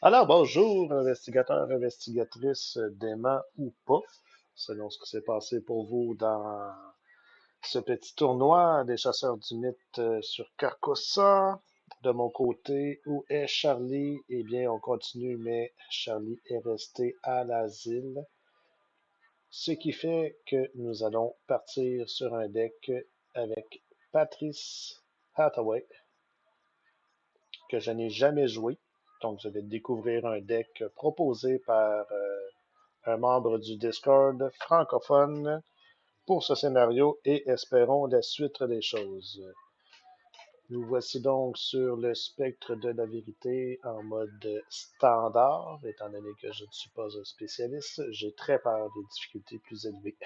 Alors, bonjour, investigateurs, investigatrices, d'aimants ou pas, selon ce qui s'est passé pour vous dans ce petit tournoi des chasseurs du mythe sur Carcossa. De mon côté, où est Charlie? Eh bien, on continue, mais Charlie est resté à l'asile, ce qui fait que nous allons partir sur un deck avec Patrice Hathaway, que je n'ai jamais joué. Donc, je vais découvrir un deck proposé par un membre du Discord francophone pour ce scénario et espérons la suite des choses. Nous voici donc sur le spectre de la vérité en mode standard, étant donné que je ne suis pas un spécialiste, j'ai très peur des difficultés plus élevées.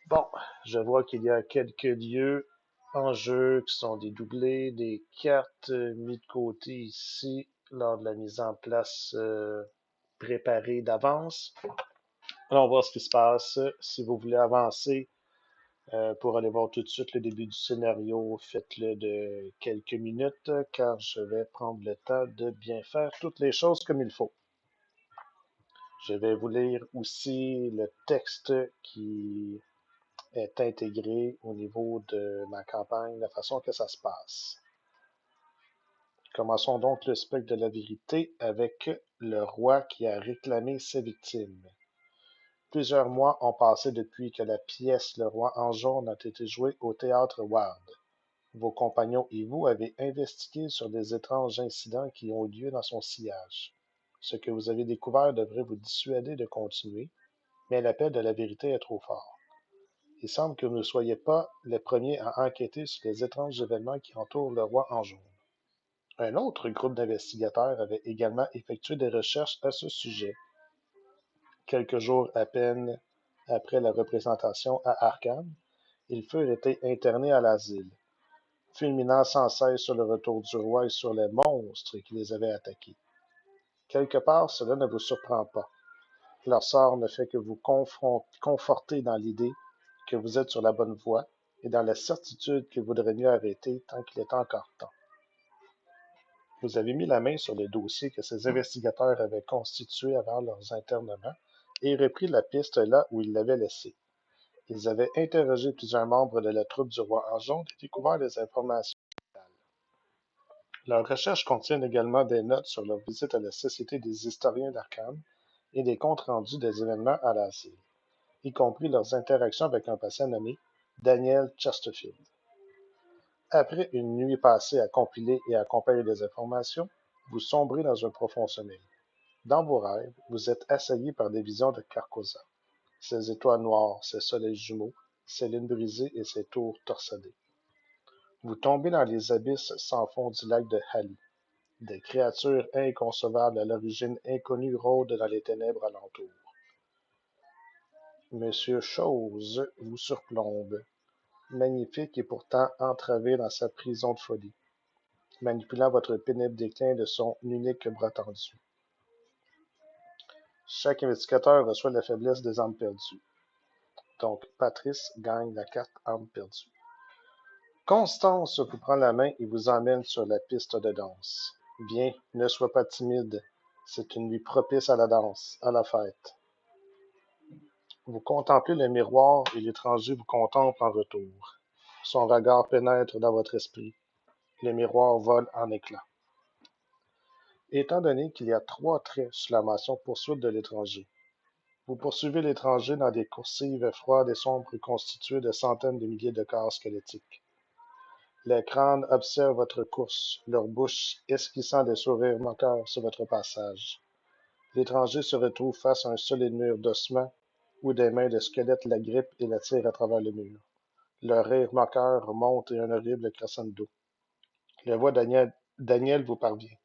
Bon, je vois qu'il y a quelques lieux en jeu qui sont dédoublés, des cartes mises de côté ici lors de la mise en place préparée d'avance. Alors, on va voir ce qui se passe. Si vous voulez avancer pour aller voir tout de suite le début du scénario, faites-le de quelques minutes car je vais prendre le temps de bien faire toutes les choses comme il faut. Je vais vous lire aussi le texte qui est intégré au niveau de ma campagne, la façon que ça se passe. Commençons donc le spectre de la vérité avec le roi qui a réclamé ses victimes. Plusieurs mois ont passé depuis que la pièce Le Roi en jaune a été jouée au théâtre Ward. Vos compagnons et vous avez investigué sur des étranges incidents qui ont eu lieu dans son sillage. Ce que vous avez découvert devrait vous dissuader de continuer, mais l'appel de la vérité est trop fort. Il semble que vous ne soyez pas les premiers à enquêter sur les étranges événements qui entourent le roi en jaune. Un autre groupe d'investigateurs avait également effectué des recherches à ce sujet. Quelques jours à peine après la représentation à Arkham, ils furent été internés à l'asile, fulminant sans cesse sur le retour du roi et sur les monstres qui les avaient attaqués. Quelque part, cela ne vous surprend pas. Leur sort ne fait que vous conforter dans l'idée que vous êtes sur la bonne voie et dans la certitude qu'il vaudrait mieux arrêter tant qu'il est encore temps. Vous avez mis la main sur le dossier que ces investigateurs avaient constitué avant leurs internements et repris la piste là où ils l'avaient laissée. Ils avaient interrogé plusieurs membres de la troupe du roi en jaune et découvert des informations vitales. Leurs recherches contiennent également des notes sur leur visite à la Société des historiens d'Arkham et des comptes rendus des événements à l'asile, y compris leurs interactions avec un patient nommé Daniel Chesterfield. Après une nuit passée à compiler et à comparer des informations, vous sombrez dans un profond sommeil. Dans vos rêves, vous êtes assaillis par des visions de Carcosa, ses étoiles noires, ses soleils jumeaux, ses lunes brisées et ses tours torsadées. Vous tombez dans les abysses sans fond du lac de Hali. Des créatures inconcevables à l'origine inconnue rôdent dans les ténèbres alentour. Monsieur Chose vous surplombe, magnifique et pourtant entravé dans sa prison de folie, manipulant votre pénible déclin de son unique bras tendu. Chaque investigateur reçoit la faiblesse des âmes perdues. Donc, Patrice gagne la carte âme perdue. Constance vous prend la main et vous emmène sur la piste de danse. Viens, ne sois pas timide. C'est une nuit propice à la danse, à la fête. Vous contemplez le miroir et l'étranger vous contemple en retour. Son regard pénètre dans votre esprit. Le miroir vole en éclats. Étant donné qu'il y a 3 traits sur la mention poursuite de l'étranger, vous poursuivez l'étranger dans des coursives froides et sombres constituées de centaines de milliers de corps squelettiques. Les crânes observent votre course, leur bouche esquissant des sourires moqueurs sur votre passage. L'étranger se retrouve face à un solide mur d'ossements où des mains de squelette la grippent et la tirent à travers le mur. Leur rire moqueur monte et un horrible crescendo. La voix Daniel vous parvient.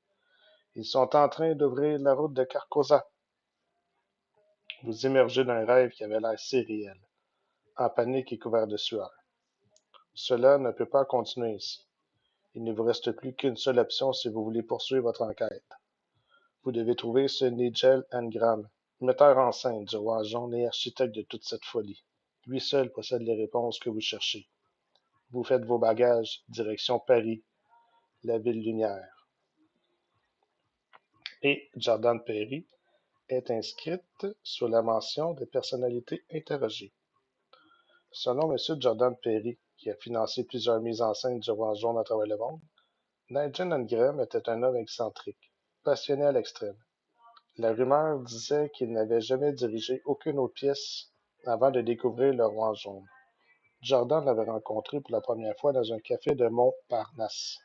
Ils sont en train d'ouvrir la route de Carcosa. Vous immergez dans un rêve qui avait l'air si réel, en panique et couvert de sueur. Cela ne peut pas continuer ainsi. Il ne vous reste plus qu'une seule option si vous voulez poursuivre votre enquête. Vous devez trouver ce Nigel Engram, metteur en scène du roi jaune et architecte de toute cette folie. Lui seul possède les réponses que vous cherchez. Vous faites vos bagages, direction Paris, la ville lumière. et Jordan Perry est inscrite sous la mention des personnalités interrogées. Selon M. Jordan Perry, qui a financé plusieurs mises en scène du Roi Jaune à travers le monde, Nigel Ingram était un homme excentrique, passionné à l'extrême. La rumeur disait qu'il n'avait jamais dirigé aucune autre pièce avant de découvrir le Roi Jaune. Jordan l'avait rencontré pour la première fois dans un café de Montparnasse.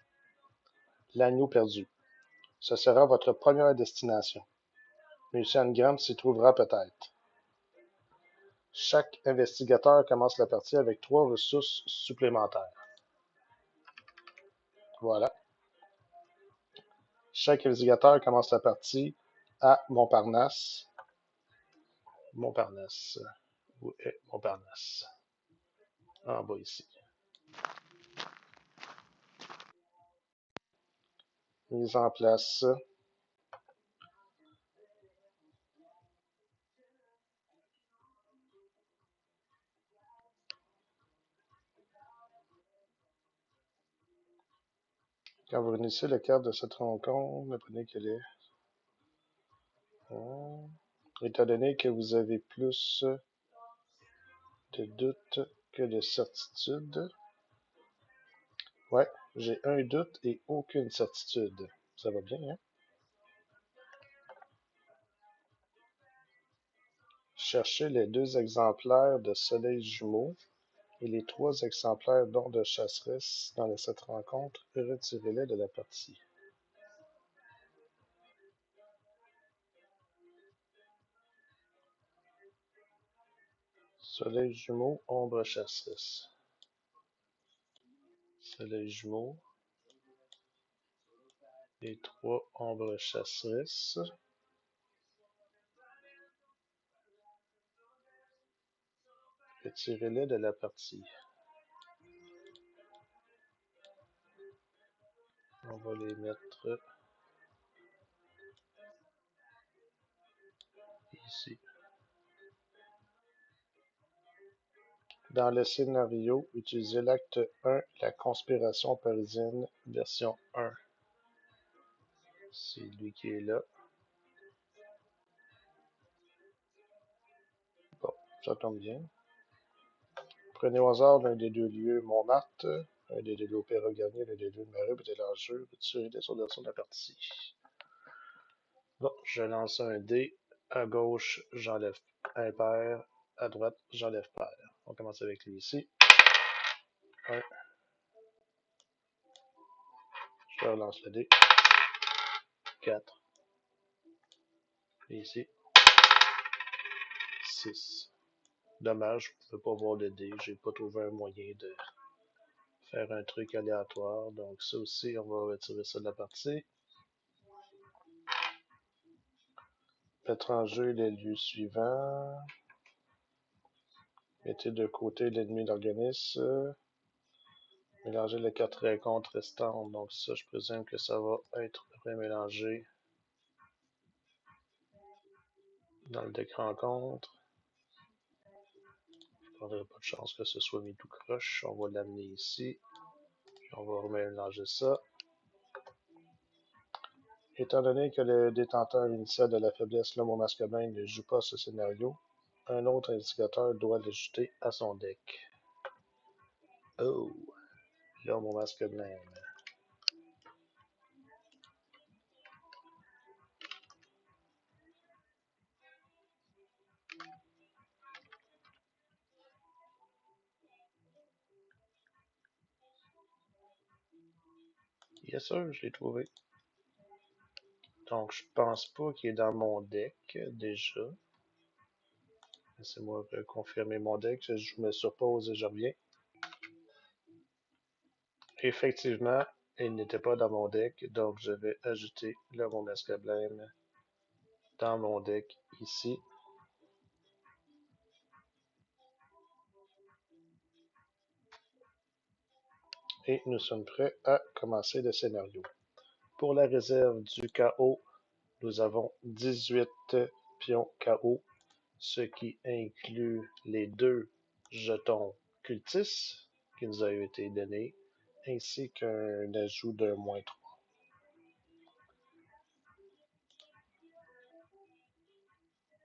L'agneau perdu. Ce sera votre première destination. M. Ingram s'y trouvera peut-être. Chaque investigateur commence la partie avec 3 ressources supplémentaires. Voilà. Chaque investigateur commence la partie à Montparnasse. Montparnasse. Où est Montparnasse? En bas ici. Mise en place. Quand vous réunissez la carte de cette rencontre, apprenez qu'elle est. Étant donné que vous avez plus de doutes que de certitudes. Ouais, j'ai un doute et aucune certitude. Ça va bien, hein? Cherchez les 2 exemplaires de Soleil jumeau et les 3 exemplaires d'Or de chasseresse dans cette rencontre et retirez-les de la partie. Soleil jumeau, ombre chasseresse. Soleil jumeau. Les 3 ombres chasseresses. Retirez-les de la partie. On va les mettre ici. Dans le scénario, utilisez l'acte 1, la conspiration parisienne, version 1. C'est lui qui est là. Bon, ça tombe bien. Prenez au hasard l'un des 2 lieux Montmartre, un des 2 l'Opéra Garnier, l'un des 2 le Marais, puis l'enjeu, retirez les autres de la partie. Bon, je lance un dé. À gauche, j'enlève impair. À droite, j'enlève pair. On commence avec lui ici. 1. Je relance le dé. 4. Et ici. 6. Dommage, je ne peux pas voir le dé. J'ai pas trouvé un moyen de faire un truc aléatoire. Donc ça aussi, on va retirer ça de la partie. Mettre en jeu les lieux suivants. Mettez de côté l'ennemi d'organisme. Mélanger les 4 rencontres restantes. Donc ça, je présume que ça va être remélangé dans le deck rencontre. Je ne prendrai pas de chance que ce soit mis tout croche. On va l'amener ici. Puis on va remélanger ça. Étant donné que le détenteur initial de la faiblesse L'Homme au masque blanc ne joue pas ce scénario, un autre indicateur doit l'ajouter à son deck. Oh, L'Homme au masque blanc. Yes sir, je l'ai trouvé. Donc je pense pas qu'il est dans mon deck déjà. Laissez-moi confirmer mon deck. Je me surpose et je reviens. Effectivement, il n'était pas dans mon deck, donc je vais ajouter le mon masque blanc dans mon deck ici. Et nous sommes prêts à commencer le scénario. Pour la réserve du chaos, nous avons 18 pions chaos, ce qui inclut les 2 jetons cultistes qui nous ont été donnés, ainsi qu'un ajout de -3.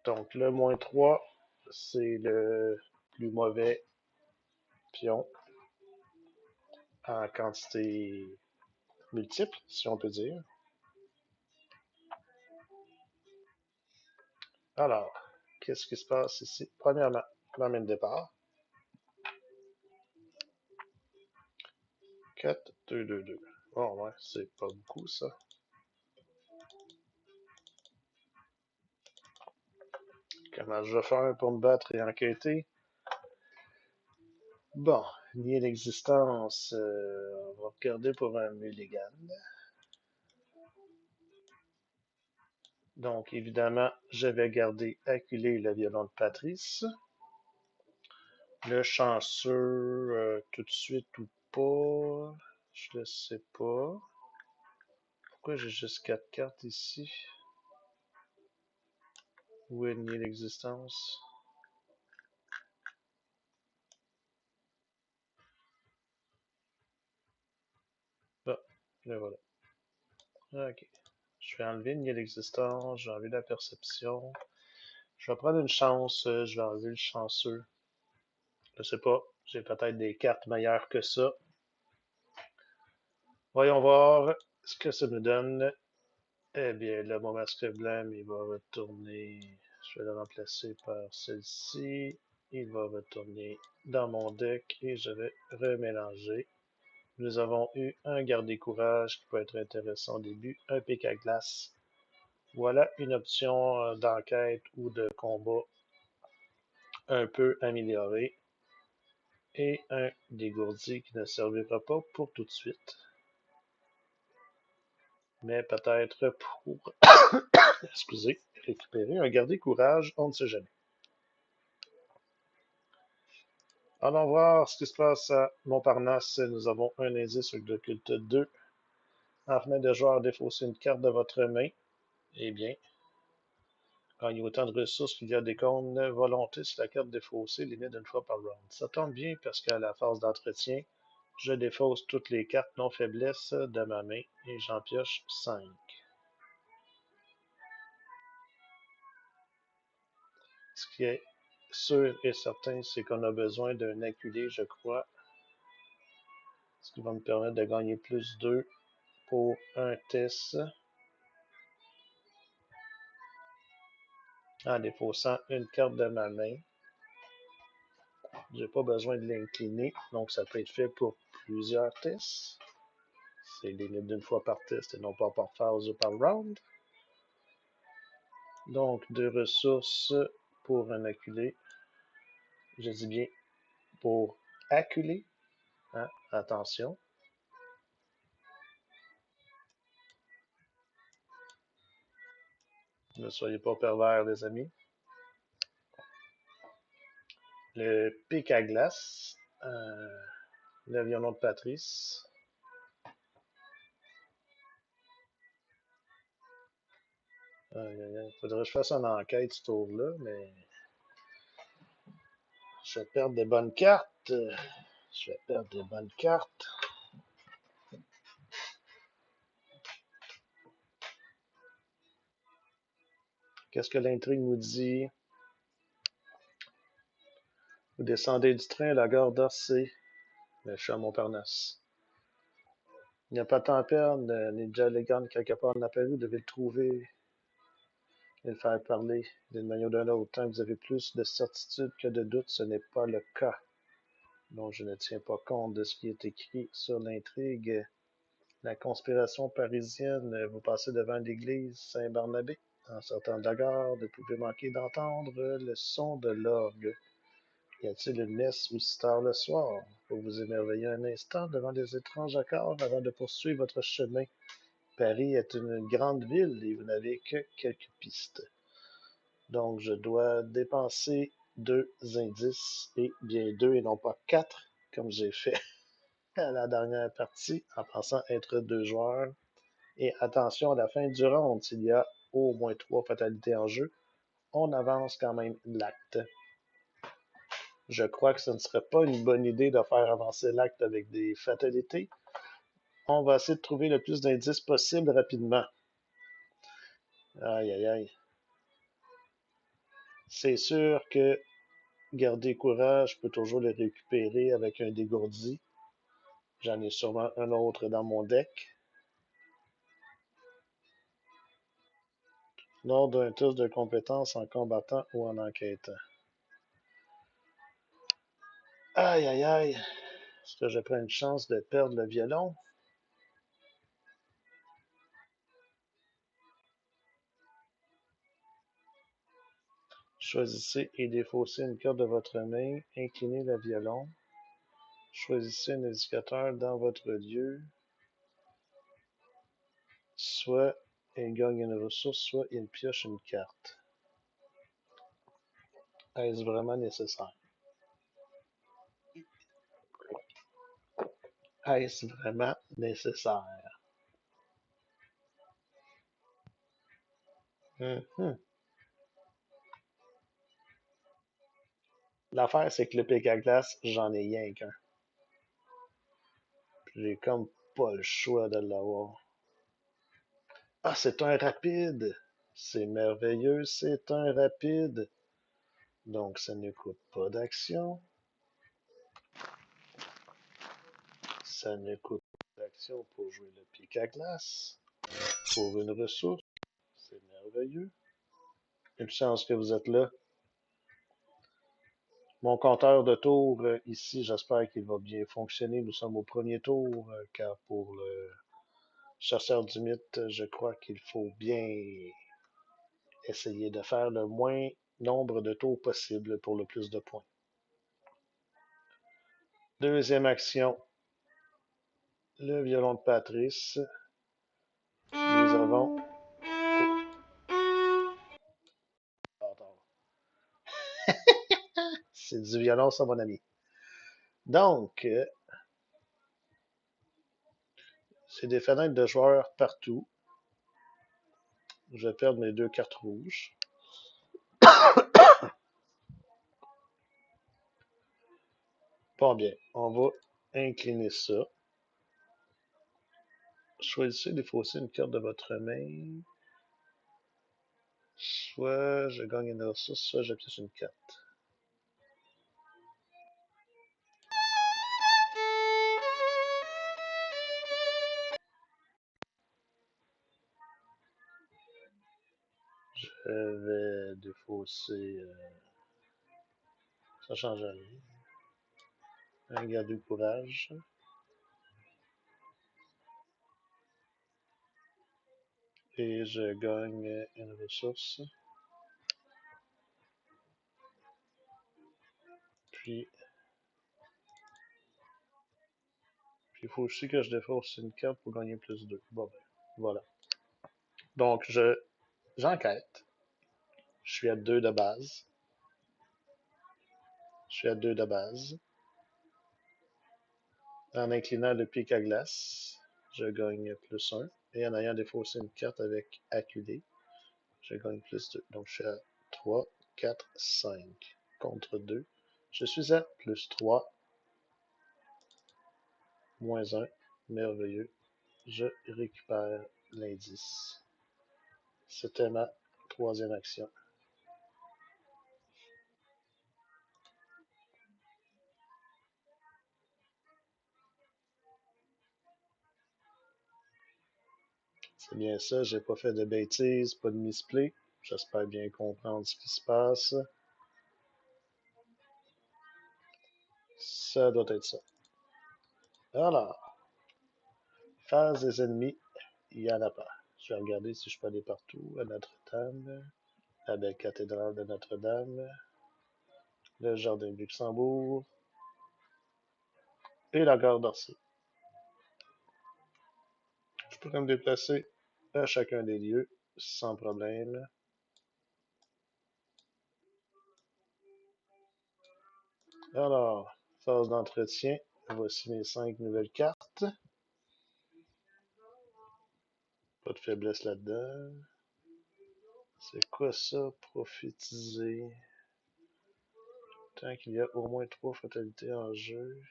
Donc le -3, c'est le plus mauvais pion en quantité multiple, si on peut dire. Alors, qu'est-ce qui se passe ici? Premièrement, la main de départ. 4, 2, 2, 2. Oh ouais, c'est pas beaucoup ça. Comment je vais faire pour me battre et enquêter? Bon, nier l'existence, on va regarder pour un mulligan. Donc, évidemment, je vais garder acculé le violon de Patrice. Le chanceux, tout de suite ou pas, je ne sais pas. Pourquoi j'ai juste 4 cartes ici? Où est nier l'existence? Ah, le voilà. Ok. Je vais enlever nier l'existence, je vais enlever la perception. Je vais prendre une chance, je vais enlever le chanceux. Je sais pas, j'ai peut-être des cartes meilleures que ça. Voyons voir ce que ça nous donne. Eh bien, le mon masque blanc, il va retourner. Je vais le remplacer par celle-ci. Il va retourner dans mon deck et je vais remélanger. Nous avons eu un garder-courage qui peut être intéressant au début, un pic à glace. Voilà une option d'enquête ou de combat un peu améliorée. Et un dégourdi qui ne servira pas pour tout de suite, mais peut-être pour, excusez, récupérer un garder courage, on ne sait jamais. Allons voir ce qui se passe à Montparnasse. Nous avons un indice avec d'occulte 2. En fenêtre de joueur, défaussez une carte de votre main. Eh bien, gagnez autant de ressources qu'il y a des cônes volonté sur la carte défaussée, limite d'une fois par round. Ça tombe bien parce qu'à la phase d'entretien, je défausse toutes les cartes non faiblesse de ma main et j'en pioche 5. Ce qui est sûr et certain, c'est qu'on a besoin d'un acculé, je crois, ce qui va me permettre de gagner plus 2 pour un test en défaussant une carte de ma main. J'ai pas besoin de l'incliner, donc ça peut être fait pour plusieurs tests. C'est limite d'une fois par test et non pas par phase ou par round. Donc, 2 ressources pour un acculé. Je dis bien pour acculer. Hein? Attention. Ne soyez pas pervers, les amis. Le pic à glace. Le violon de Patrice. Faudrait que je fasse une enquête ce tour-là, mais je vais perdre des bonnes cartes. Je vais perdre des bonnes cartes. Qu'est-ce que l'intrigue nous dit? Vous descendez du train à la gare d'Orsay. Je suis à Montparnasse. Il n'y a pas de temps à perdre. Ninja Jolligan, quelque part en appel, vous devez le trouver et le faire parler d'une manière ou d'une autre. Tant que vous avez plus de certitude que de doute, ce n'est pas le cas. Donc, je ne tiens pas compte de ce qui est écrit sur l'intrigue. La conspiration parisienne, vous passez devant l'église Saint-Barnabé. En sortant de la gare, vous pouvez manquer d'entendre le son de l'orgue. Y a-t-il une messe aussi tard le soir? Vous vous émerveillez un instant devant les étranges accords avant de poursuivre votre chemin. Paris est une grande ville et vous n'avez que quelques pistes. Donc, je dois dépenser 2 indices, et bien 2 et non pas 4, comme j'ai fait à la dernière partie, en pensant être 2 joueurs. Et attention, à la fin du round, s'il y a au moins 3 fatalités en jeu, on avance quand même l'acte. Je crois que ce ne serait pas une bonne idée de faire avancer l'acte avec des fatalités. On va essayer de trouver le plus d'indices possible rapidement. Aïe, aïe, aïe. C'est sûr que garder courage, je peux toujours le récupérer avec un dégourdi. J'en ai sûrement un autre dans mon deck. Lors d'un test de compétence en combattant ou en enquêtant. Aïe, aïe, aïe. Est-ce que je prends une chance de perdre le violon? Choisissez et défaussez une carte de votre main. Inclinez le violon. Choisissez un indicateur dans votre lieu. Soit il gagne une ressource, soit il pioche une carte. Est-ce vraiment nécessaire? Est-ce vraiment nécessaire? Mhm. L'affaire, c'est que le pic à glace, j'en ai rien qu'un. J'ai comme pas le choix de l'avoir. Ah, c'est un rapide! C'est merveilleux, c'est un rapide. Donc, ça ne coûte pas d'action. Ça ne coûte pas d'action pour jouer le pic à glace. Pour une ressource, c'est merveilleux. Une chance que vous êtes là. Mon compteur de tours ici, j'espère qu'il va bien fonctionner. Nous sommes au premier tour, car pour le chasseur du mythe, je crois qu'il faut bien essayer de faire le moins nombre de tours possible pour le plus de points. Deuxième action, le violon de Patrice. Nous avons... Oh, c'est du violon, ça, mon ami. Donc, c'est des fenêtres de joueurs partout. Je vais perdre mes deux cartes rouges. Pas bien. On va incliner ça. Choisissez de défausser une carte de votre main. Soit je gagne une ressource, soit je pioche une carte. Je vais défausser. Ça change rien. Un garde courage. Et je gagne une ressource. Puis, il faut aussi que je défausse une carte pour gagner plus 2. Bon, ben, voilà. Donc, j'enquête. Je suis à 2 de base. Je suis à 2 de base. En inclinant le pic à glace, je gagne plus 1. Et en ayant défaussé une carte avec acculé, je gagne plus 2. Donc, je suis à 3, 4, 5 contre 2. Je suis à plus 3, moins 1. Merveilleux. Je récupère l'indice. C'était ma troisième action. C'est bien ça, j'ai pas fait de bêtises, pas de misplay. J'espère bien comprendre ce qui se passe. Ça doit être ça. Alors, phase des ennemis, il y en a pas. Je vais regarder si je peux aller partout. À Notre-Dame, la belle cathédrale de Notre-Dame, le jardin de Luxembourg et la gare d'Orsay. Je pourrais me déplacer à chacun des lieux sans problème. Alors, phase d'entretien. Voici mes 5 nouvelles cartes. Pas de faiblesse là-dedans. C'est quoi ça, prophétiser? Tant qu'il y a au moins 3 fatalités en jeu.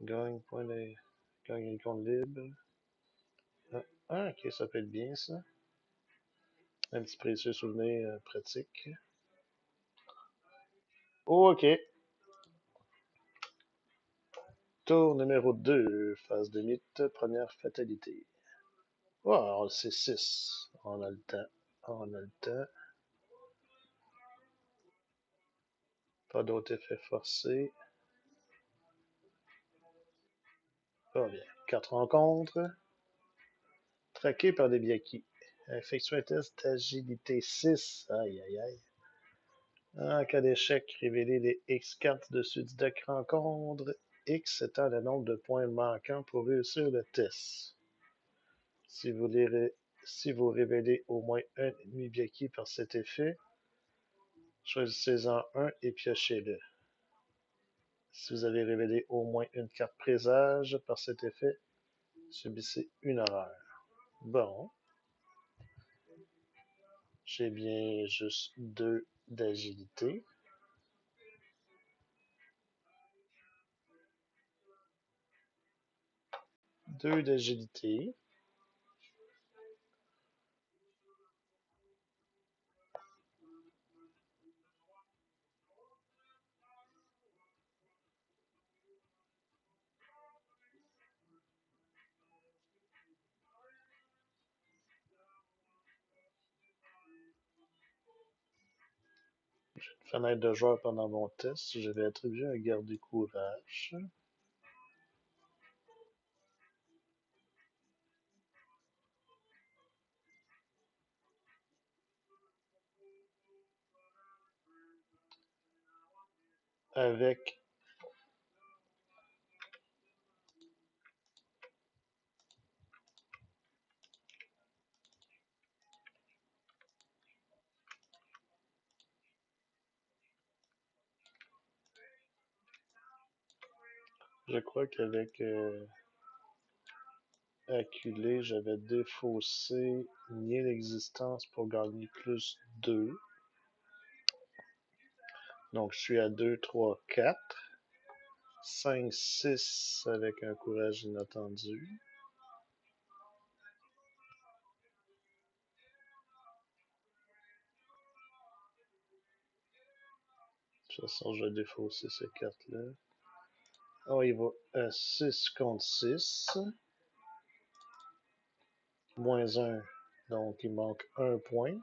Gagne point de... Gagne une compte libre. Ah, ok, ça peut être bien ça. Un petit précieux souvenir pratique. Ok. Tour numéro 2, phase de mythe, première fatalité. Oh, c'est 6. On a le temps. On a le temps. Pas d'autre effet forcé. Pas bien. 4 rencontres. Traqué par des biakis. Effectuer un test d'agilité 6. Aïe, aïe, aïe. En cas d'échec, révélez les X cartes dessus du deck rencontre. X étant le nombre de points manquants pour réussir le test. Si vous, si vous révélez au moins un ennemi biaki par cet effet, choisissez-en un et piochez-le. Si vous avez révélé au moins une carte présage par cet effet, subissez une horreur. Bon, j'ai bien juste 2 d'agilité. 2 d'agilité. Fenêtre de joueur pendant mon test, je vais attribuer un garde courage. Avec, je crois qu'avec acculé, j'avais défaussé nier l'existence pour gagner plus 2. Donc je suis à 2, 3, 4. 5, 6 avec un courage inattendu. De toute façon, je vais défausser ces cartes-là. Oh, il va à 6 contre 6. Moins 1. Donc, il manque un point.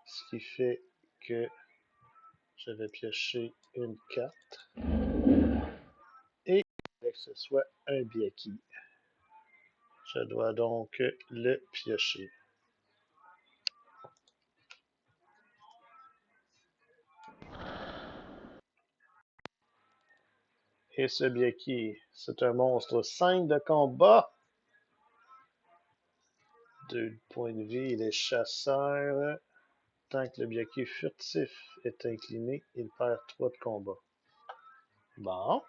Ce qui fait que je vais piocher une carte. Et que ce soit un biaki. Je dois donc le piocher. Et ce biaki, c'est un monstre 5 de combat. 2 points de vie, il est chasseur. Tant que le biaki furtif est incliné, il perd 3 de combat. Bon.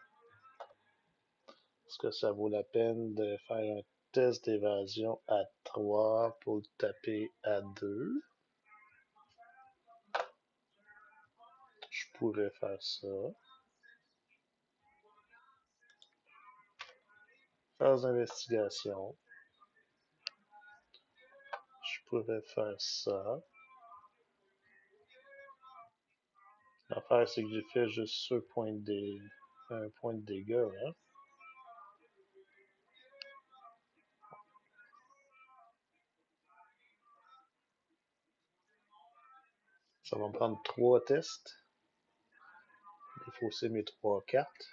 Est-ce que ça vaut la peine de faire un test d'évasion à 3 pour le taper à 2? Je pourrais faire ça. Phase d'investigation. Je pourrais faire ça. L'affaire, c'est que j'ai fait juste un point de dégâts. Hein? Ça va me prendre 3 tests. Défausser mes 3 cartes.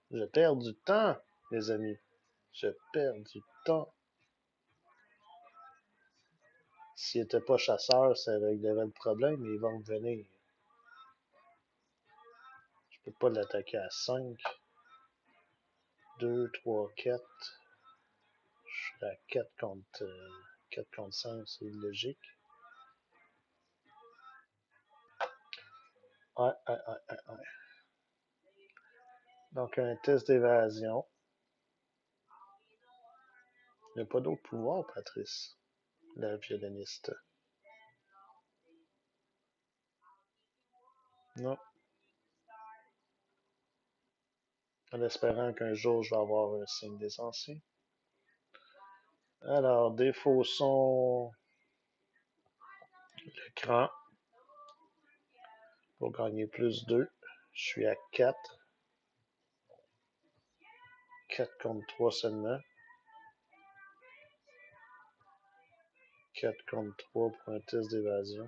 Je perds du temps, mes amis. Je perds du temps. S'il n'était pas chasseur, ça réglerait le problème, mais il va me venir. Je peux pas l'attaquer à 5. 2, 3, 4. Je serais à 4 contre 5, c'est logique. Ouais, ouais, ouais, ouais, ouais. Donc, un test d'évasion. Il n'y a pas d'autre pouvoir, Patrice, la violoniste. Non. En espérant qu'un jour, je vais avoir un signe des anciens. Alors, défaussons L'écran pour gagner plus 2. Je suis à 4. 4 contre 3 seulement. 4 contre 3 pour un test d'évasion.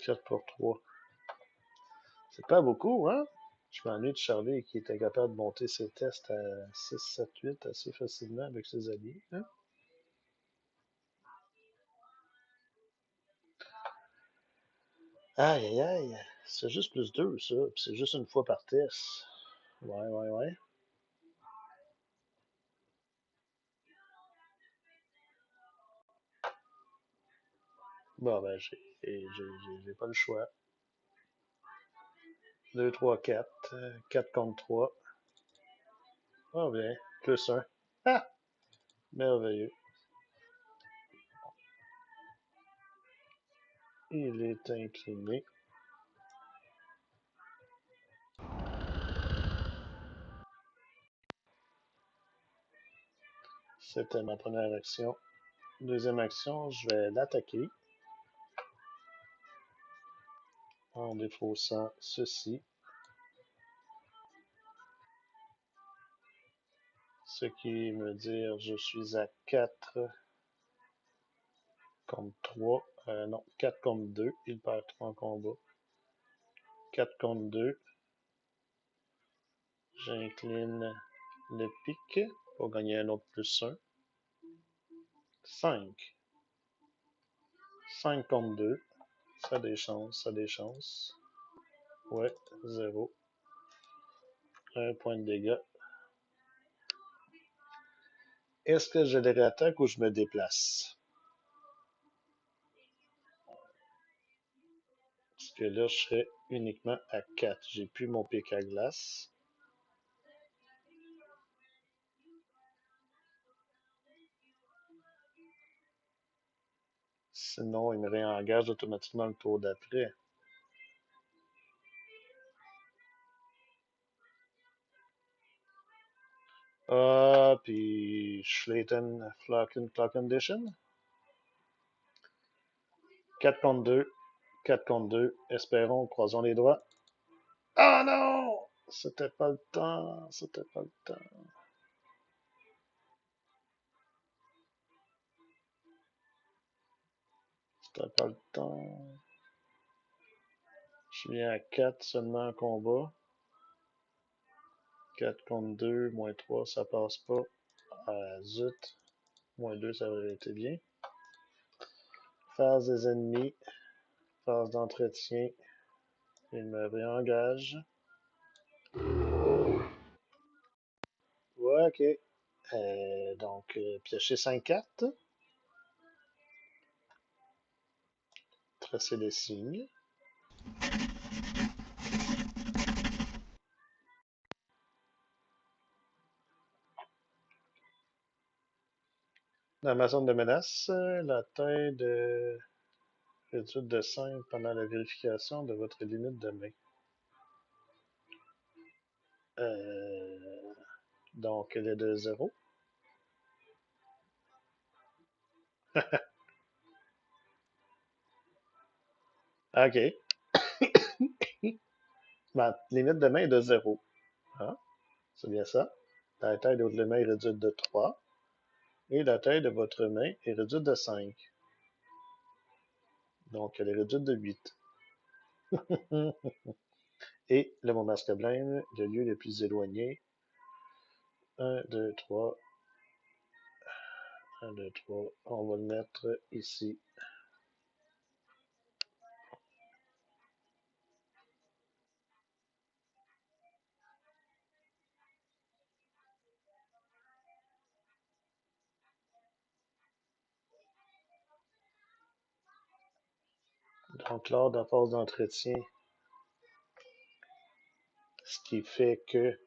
Quatre pour 3. C'est pas beaucoup, hein? Je m'ennuie de Charlie qui était capable de monter ses tests à 6, 7, 8 assez facilement avec ses alliés. Hein? Aïe, aïe, aïe. C'est juste plus 2, ça. Puis c'est juste une fois par test. Ouais, ouais, ouais. Bon, ben, j'ai pas le choix. 2, 3, 4. 4 contre 3. Ah, bien. Plus 1. Ah! Merveilleux. Il est incliné. C'était ma première action. Deuxième action, je vais l'attaquer en défaussant ceci. Ce qui me dire je suis à 4 contre 3. Non, 4 contre 2. Il perd 3 en combat. 4 contre 2. J'incline le pic pour gagner un autre plus 1. 5. 5 contre 2. Ça a des chances, ça a des chances. Ouais, 0. 1 point de dégâts. Est-ce que je les réattaque ou je me déplace? Parce que là, je serais uniquement à 4. J'ai plus mon pic à glace. Sinon, il me réengage automatiquement le tour d'après. Ah, puis Schleiten, Flocken, Condition. 4 contre 2. 4 contre 2. Espérons, croisons les doigts. Ah non! C'était pas le temps. C'était pas le temps. C'était pas le temps. Je viens à 4 seulement en combat. 4 contre 2, moins 3, ça passe pas. Ah, zut. Moins 2, ça aurait été bien. Phase des ennemis. Phase d'entretien. Il me réengage. Ouais, ok. Donc, piocher 5 cartes. Tracer des signes. Dans ma zone de menace, la taille de réduite de 5 pendant la vérification de votre limite de main. Euh, donc, elle est de 0. Ok. Ma limite de main est de 0. Ah, c'est bien ça. La taille de votre main est réduite de 3. Et la taille de votre main est réduite de 5. Donc, elle est réduite de 8. Et le mot masque blême, le lieu le plus éloigné. 1, 2, 3. 1, 2, 3. On va le mettre ici. Donc, lors de la phase d'entretien, ce qui fait que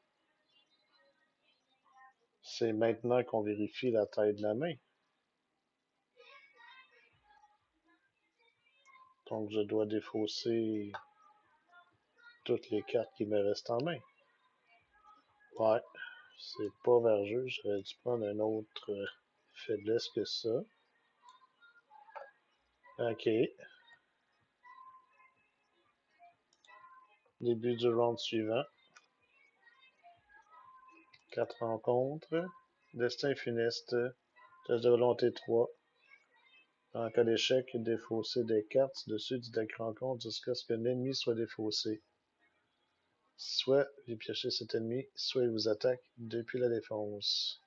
c'est maintenant qu'on vérifie la taille de la main. Donc je dois défausser toutes les cartes qui me restent en main. Ouais, c'est pas vergeux. J'aurais dû prendre une autre faiblesse que ça. Ok. Début du round suivant. 4 rencontres. Destin funeste. Test de volonté 3. En cas d'échec, défausser des cartes dessus du deck rencontre jusqu'à ce que l'ennemi soit défaussé. Soit vous piochez cet ennemi, soit il vous attaque depuis la défense.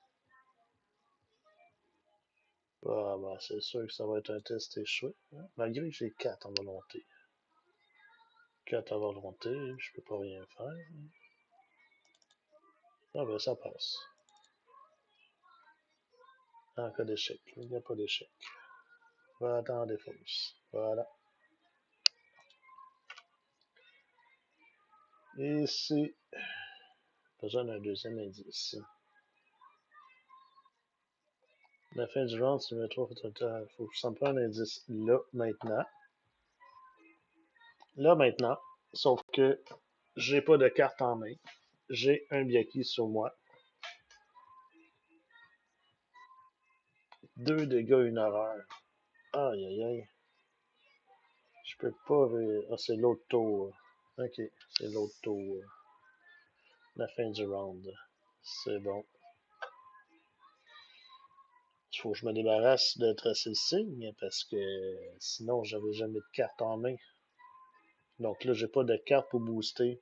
Ah, bah, c'est sûr que ça va être un test échoué, hein, malgré que j'ai 4 en volonté. 4 en volonté, je peux pas rien faire. Ah ben ça passe. En cas d'échec, il n'y a pas d'échec. Va attendre défausse. Voilà. Et ici, besoin d'un deuxième indice. La fin du round, si je me trouve, faut que ça me prenne un indice là, maintenant. Là, maintenant. Sauf que j'ai pas de carte en main. J'ai un Byaki sur moi. 2 dégâts, une horreur. Aïe, aïe, aïe. Je peux pas... Ah, c'est l'autre tour. Ok, c'est l'autre tour. La fin du round. C'est bon. Il faut que je me débarrasse de tracer le signe parce que sinon j'avais jamais de carte en main. Donc là, j'ai pas de carte pour booster.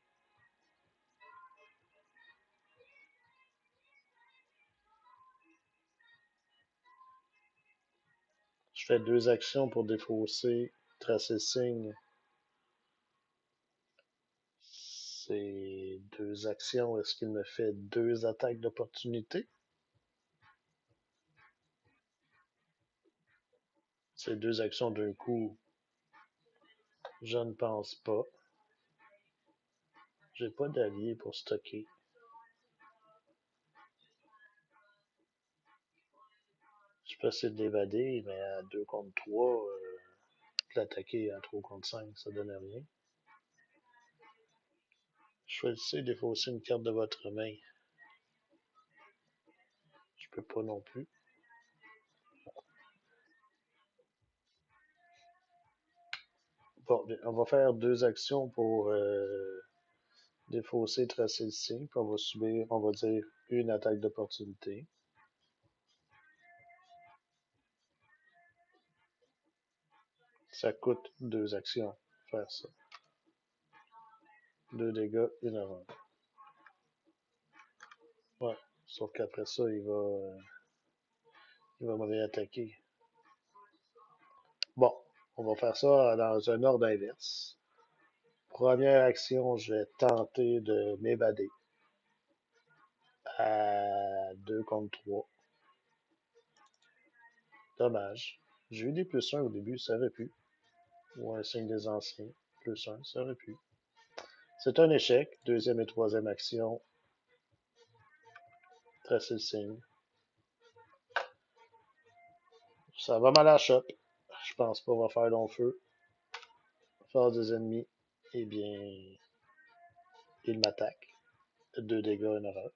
Je fais 2 actions pour défausser, tracer le signe. C'est 2 actions. Est-ce qu'il me fait 2 attaques d'opportunité? C'est 2 actions d'un coup. Je ne pense pas. J'ai pas d'allié pour stocker. Je peux essayer de l'évader, mais à 2 contre 3, l'attaquer à 3 contre 5, ça donne rien. Choisissez de défausser une carte de votre main. Je peux pas non plus. Bon, bien, on va faire 2 actions pour défausser, tracer le signe, puis on va subir, on va dire, une attaque d'opportunité. Ça coûte 2 actions faire ça. 2 dégâts, une erreur. Ouais, sauf qu'après ça, il va me réattaquer. Bon, on va faire ça dans un ordre inverse. Première action, je vais tenter de m'évader à 2 contre 3. Dommage. J'ai eu des plus 1 au début, ça aurait pu. Ou un signe des anciens. Plus 1, ça aurait pu. C'est un échec. Deuxième et troisième action. Tracer le signe. Ça va mal à la shop. Je pense pas qu'on va faire long feu. Phase des ennemis. Eh bien, il m'attaque. 2 dégâts, une erreur.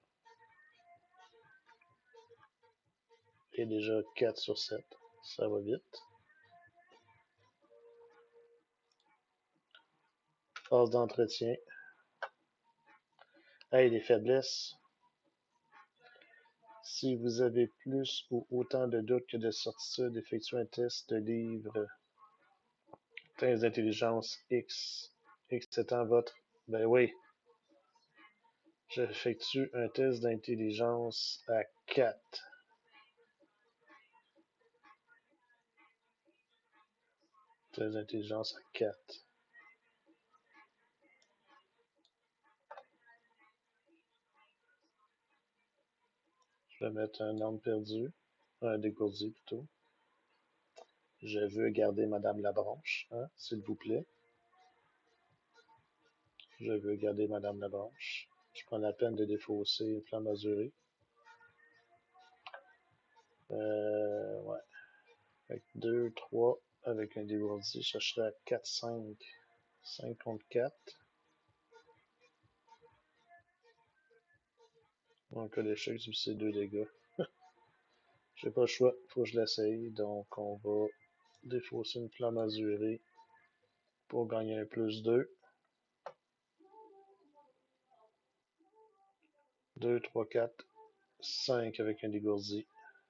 Et déjà 4 sur 7. Ça va vite. Phase d'entretien. Hey, les faiblesses. Si vous avez plus ou autant de doutes que de certitude, effectuez un test de livre. Test d'intelligence X. X étant votre. Ben oui. J'effectue un test d'intelligence à 4. Test d'intelligence à 4. Je vais mettre un arme perdu. Un dégourdi plutôt. Je veux garder Madame Labranche, hein, s'il vous plaît. Je veux garder Madame Labranche. Je prends la peine de défausser Flamme Azurée. Ouais. Fait que 2, 3, avec un dégourdi, je serais à 4-5. 5 contre 4. En cas d'échec, c'est 2 dégâts. J'ai pas le choix, faut que je l'essaye. Donc on va défausser une flamme azurée pour gagner un plus 2. 2, 3, 4, 5 avec un dégourdi.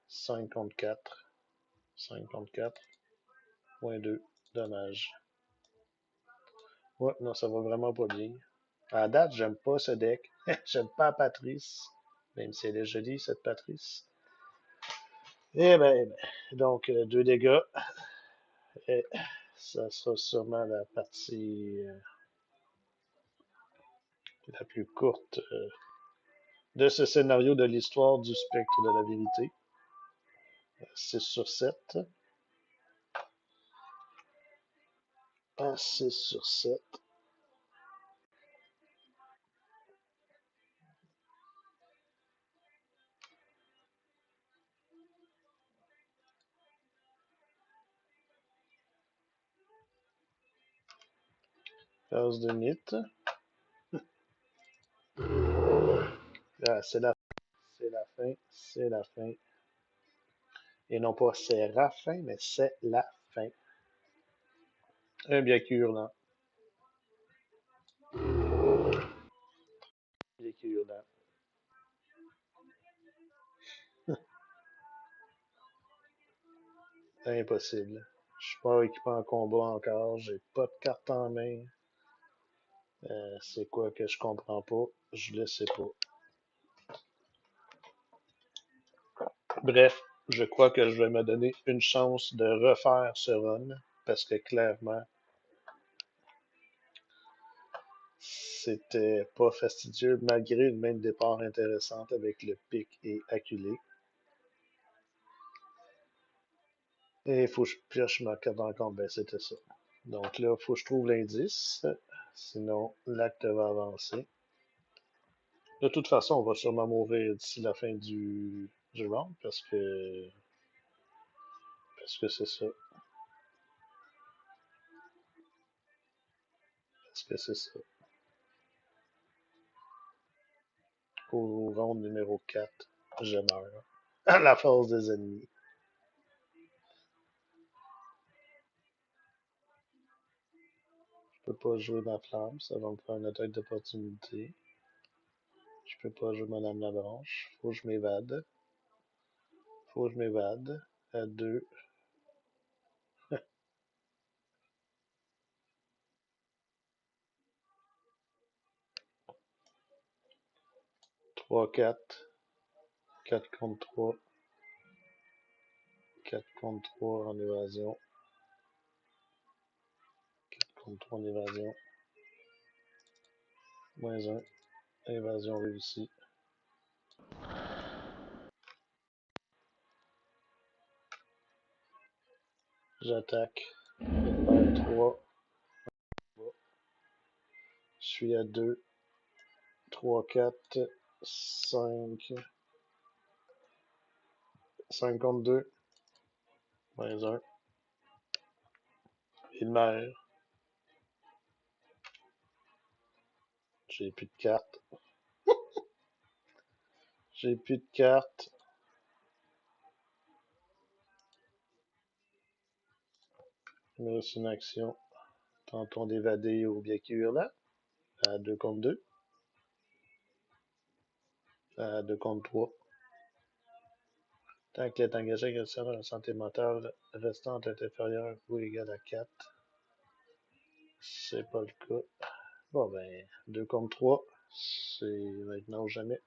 5 contre 4. 5 contre 4. Moins 2. Dommage. Ouais, non, ça va vraiment pas bien. À date, j'aime pas ce deck. J'aime pas Patrice. Même si elle est jolie, cette Patrice. Donc, 2 dégâts. Et ça sera sûrement la partie la plus courte de ce scénario de l'histoire du spectre de la vérité. 6 sur 7. 6 sur 7. Phase de mythe. Ah, c'est la fin. C'est la fin. C'est la fin. Et non pas c'est la fin, mais c'est la fin. Un bien hurlant. Bien hurlant. Impossible. Je suis pas équipé en combat encore. J'ai pas de carte en main. C'est quoi que je comprends pas? Je le sais pas. Bref, je crois que je vais me donner une chance de refaire ce run. Parce que clairement, c'était pas fastidieux malgré une main de départ intéressante avec le pic et acculé. Et il faut que je pioche ma carte en compte. Ben, c'était ça. Donc là, il faut que je trouve l'indice. Sinon, l'acte va avancer. De toute façon, on va sûrement mourir d'ici la fin du round parce que c'est ça. Parce que c'est ça. Au round numéro 4, je meurs. À la force des ennemis. Je peux pas jouer ma flamme, ça va me faire une attaque d'opportunité. Je peux pas jouer Madame la Branche. Faut que je m'évade. Faut que je m'évade. À 2. 3, 4. 4 contre 3. 4 contre 3 en évasion. 4 contre 3 en évasion. Moins 1. Évasion réussie. J'attaque. Je perds 3. Je suis à 2. 3, 4, 5. 5 contre 2. Moins 1. Il meurt. J'ai plus de cartes. J'ai plus de cartes. Il me reste une action. Tentons d'évader au bien qui hurle. À 2 contre 2. À 2 contre 3. Tant qu'il est engagé avec la santé mentale restante est inférieure ou égale à 4. C'est pas le cas. Bon ben, 2 contre 3. C'est maintenant ou jamais.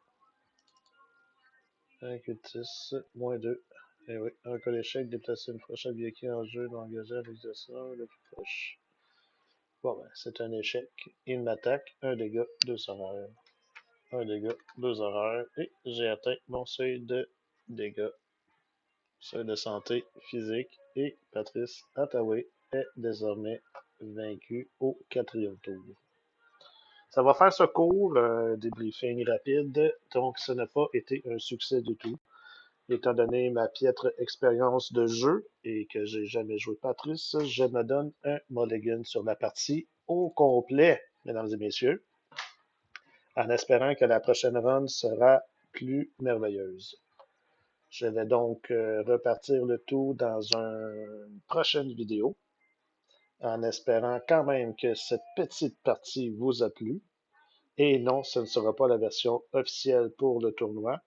1 cultiste, moins 2. Et oui, un cas d'échec, déplacer une fois chaque véhicule en jeu, d'engager avec l'exercice le plus proche. Bon ben, c'est un échec. Il m'attaque, un dégât, 2 horreurs. Un dégât, 2 horreurs. Et j'ai atteint mon seuil de dégâts. Seuil de santé physique. Et Patrice Attaway est désormais vaincu au 4e tour. Ça va faire ce court débriefing rapide. Donc, ce n'a pas été un succès du tout. Étant donné ma piètre expérience de jeu et que j'ai jamais joué Patrice, je me donne un mulligan sur la partie au complet, mesdames et messieurs, en espérant que la prochaine run sera plus merveilleuse. Je vais donc repartir le tout dans une prochaine vidéo, en espérant quand même que cette petite partie vous a plu. Et non, ce ne sera pas la version officielle pour le tournoi.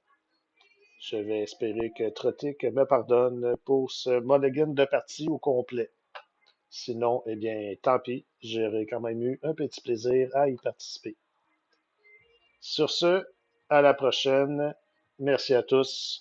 Je vais espérer que Trotic me pardonne pour ce mulligan de partie au complet. Sinon, eh bien, tant pis, j'aurais quand même eu un petit plaisir à y participer. Sur ce, à la prochaine. Merci à tous.